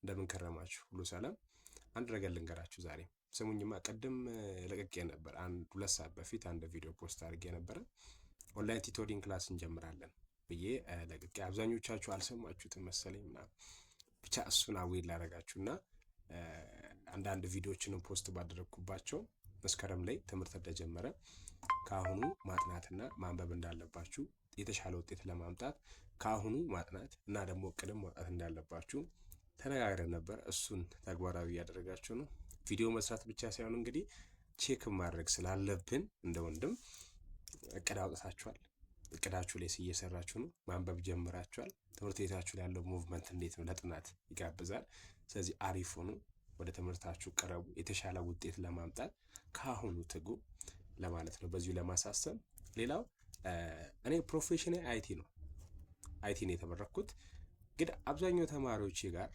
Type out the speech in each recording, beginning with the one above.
እንደምን ከረማችሁ? ሁሉ ሰላም። አንድ ነገር ልንገራችሁ ዛሬ ስሙኝማ። ቀደም ለቅቄ ነበር፣ አንድ 2 ሰዓት በፊት አንድ ቪዲዮ ፖስት አድርጌ ነበረ። ኦንላይን ቲቶሪንግ ክላስ እንጀምራለን ብዬ ለቅቄ፣ አብዛኞቻችሁ አልሰማችሁትም መሰለኝ ምናምን። ብቻ እሱን አዌል ላደርጋችሁና አንዳንድ ቪዲዮዎችንም ፖስት ባደረግኩባቸው መስከረም ላይ ትምህርት እንደጀመረ ከአሁኑ ማጥናትና ማንበብ እንዳለባችሁ፣ የተሻለ ውጤት ለማምጣት ከአሁኑ ማጥናት እና ደግሞ እቅድም ማውጣት እንዳለባችሁ ተነጋግረን ነበር። እሱን ተግባራዊ እያደረጋችሁ ነው። ቪዲዮ መስራት ብቻ ሳይሆን እንግዲህ ቼክ ማድረግ ስላለብን እንደ ወንድም እቅድ አውጥታችኋል። እቅዳችሁ ላይ እየሰራችሁ ነው። ማንበብ ጀምራችኋል። ትምህርት ቤታችሁ ላይ ያለው ሙቭመንት እንዴት ነው? ለጥናት ይጋብዛል። ስለዚህ አሪፍ ሆኑ፣ ወደ ትምህርታችሁ ቅረቡ። የተሻለ ውጤት ለማምጣት ከአሁኑ ትጉ ለማለት ነው፣ በዚሁ ለማሳሰብ። ሌላው እኔ ፕሮፌሽኔ አይቲ ነው። አይቲ ነው የተመረኩት። ግን አብዛኛው ተማሪዎች ጋር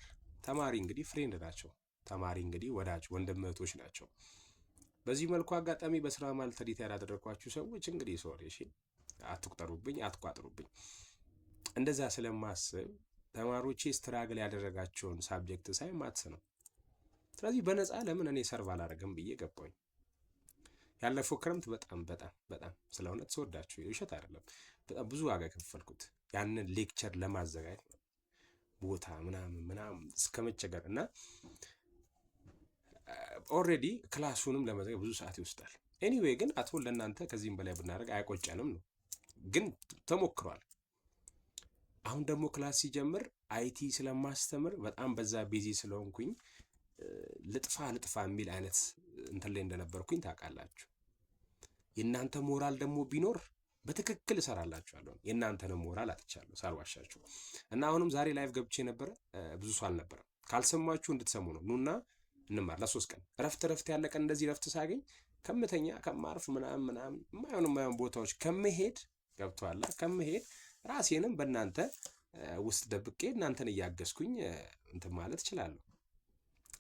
ተማሪ እንግዲህ ፍሬንድ ናቸው። ተማሪ እንግዲህ ወዳጅ ወንድም እህቶች ናቸው። በዚህ መልኩ አጋጣሚ በስራ ማለት ትሪት ያላደረኳችሁ ሰዎች እንግዲህ ሶሪ፣ እሺ፣ አትቁጠሩብኝ፣ አትቋጥሩብኝ። እንደዛ ስለማስብ ተማሪዎቼ ስትራግል ያደረጋቸውን ሳብጀክት ሳይ ማትስ ነው። ስለዚህ በነፃ ለምን እኔ ሰርቭ አላደርግም ብዬ ገባኝ። ያለፈው ክረምት በጣም ስለ እውነት ስወዳችሁ ውሸት አይደለም፣ በጣም ብዙ ዋጋ ከፈልኩት ያንን ሌክቸር ለማዘጋጀት ቦታ ምናምን እስከ መቸገር እና ኦልሬዲ ክላሱንም ለመዘጋጀት ብዙ ሰዓት ይወስዳል። ኤኒዌይ ግን አቶ ለእናንተ ከዚህም በላይ ብናደርግ አይቆጨንም ነው፣ ግን ተሞክሯል። አሁን ደግሞ ክላስ ሲጀምር አይቲ ስለማስተምር በጣም በዛ ቢዚ ስለሆንኩኝ ልጥፋ የሚል አይነት እንትን ላይ እንደነበርኩኝ ታውቃላችሁ። የእናንተ ሞራል ደግሞ ቢኖር በትክክል እሰራላችኋለሁ። የእናንተንም ሞራል አጥቻለሁ ሳልዋሻችሁ። እና አሁንም ዛሬ ላይቭ ገብቼ ነበረ፣ ብዙ ሰው አልነበረም። ካልሰማችሁ እንድትሰሙ ነው። ኑና እንማር ለ3 ቀን እረፍት ያለ ቀን እንደዚህ እረፍት ሳገኝ ከምተኛ ከማርፍ ምናምን የማይሆን ቦታዎች ከመሄድ ገብቶሃል፣ ከመሄድ ራሴንም በእናንተ ውስጥ ደብቄ እናንተን እያገዝኩኝ እንትን ማለት እችላለሁ።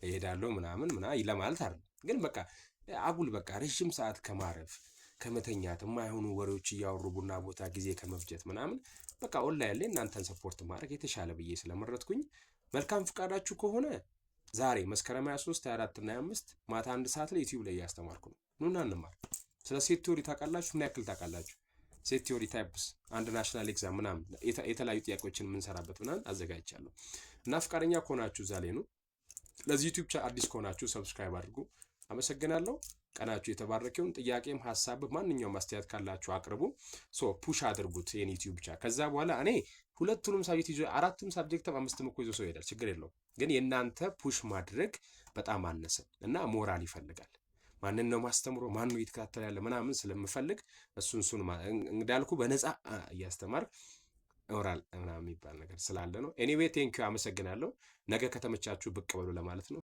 እሄዳለሁ ምናምን ለማለት አይደለም፣ ግን በቃ አጉል በቃ ረጅም ሰዓት ከማረፍ ከመተኛት የማይሆኑ ወሬዎች እያወሩ ቡና ቦታ ጊዜ ከመፍጀት ምናምን በቃ ኦንላይን ላይ እናንተን ሰፖርት ማድረግ የተሻለ ብዬ ስለመረጥኩኝ መልካም ፍቃዳችሁ ከሆነ ዛሬ መስከረም 23፣ 24 እና 25 ማታ 1 ሰዓት ላይ ዩቲዩብ ላይ እያስተማርኩ ነው። ኑና እንማር። ስለ ሴት ቲዮሪ ታውቃላችሁ? ምን ያክል ታውቃላችሁ? ሴት ቲዮሪ ታይፕስ፣ አንድ ናሽናል ኤግዛም ምናምን የተለያዩ ጥያቄዎችን የምንሰራበት ምናምን አዘጋጅቻለሁ እና ፍቃደኛ ከሆናችሁ እዛ ላይ ነው። ለዚህ ዩቲዩብ አዲስ ከሆናችሁ ሰብስክራይብ አድርጉ። አመሰግናለሁ። ቀናችሁ የተባረከውን። ጥያቄም ሀሳብ ማንኛውም አስተያየት ካላችሁ አቅርቡ። ፑሽ አድርጉት የኔ ዩቲዩብ ብቻ። ከዛ በኋላ እኔ ሁለቱንም ሳብጀክት ይዞ 4ም ሳብጀክት 5ም እኮ ይዞ ሰው ይሄዳል፣ ችግር የለውም። ግን የእናንተ ፑሽ ማድረግ በጣም አነሰ እና ሞራል ይፈልጋል። ማንን ነው ማስተምሮ ማን ነው እየተከታተለ ያለ ምናምን ስለምፈልግ እሱን እንዳልኩ በነፃ እያስተማር ሞራል ምናምን የሚባል ነገር ስላለ ነው። ኤኒዌይ ቴንኪዩ፣ አመሰግናለሁ። ነገ ከተመቻችሁ ብቅ በሉ ለማለት ነው።